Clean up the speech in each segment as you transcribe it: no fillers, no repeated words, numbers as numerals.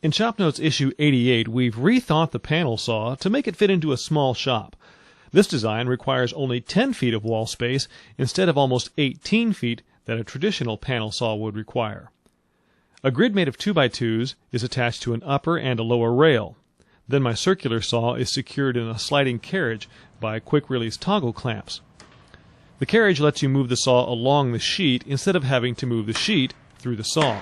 In Shop Notes issue 88, we've rethought the panel saw to make it fit into a small shop. This design requires only 10 feet of wall space instead of almost 18 feet that a traditional panel saw would require. A grid made of 2x2s is attached to an upper and a lower rail. Then my circular saw is secured in a sliding carriage by quick-release toggle clamps. The carriage lets you move the saw along the sheet instead of having to move the sheet through the saw.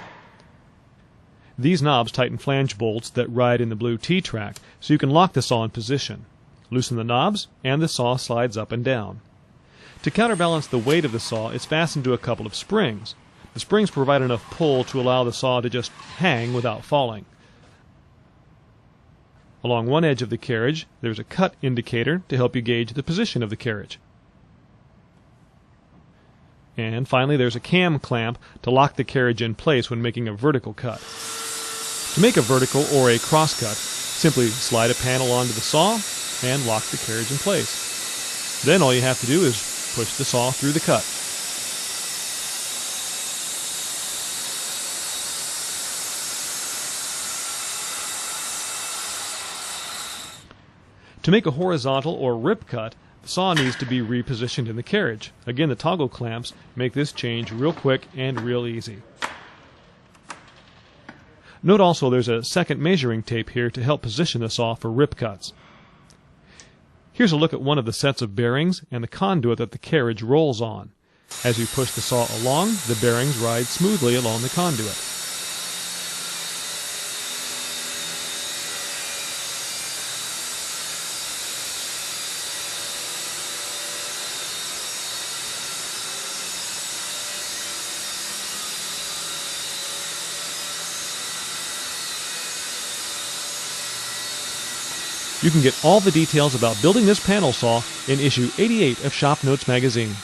These knobs tighten flange bolts that ride in the blue T-track, so you can lock the saw in position. Loosen the knobs, and the saw slides up and down. To counterbalance the weight of the saw, it's fastened to a couple of springs. The springs provide enough pull to allow the saw to just hang without falling. Along one edge of the carriage, there's a cut indicator to help you gauge the position of the carriage. And finally, there's a cam clamp to lock the carriage in place when making a vertical cut. To make a vertical or a cross cut, simply slide a panel onto the saw and lock the carriage in place. Then all you have to do is push the saw through the cut. To make a horizontal or rip cut, the saw needs to be repositioned in the carriage. Again, the toggle clamps make this change real quick and real easy. Note also there's a second measuring tape here to help position the saw for rip cuts. Here's a look at one of the sets of bearings and the conduit that the carriage rolls on. As you push the saw along, the bearings ride smoothly along the conduit. You can get all the details about building this panel saw in issue 88 of Shop Notes magazine.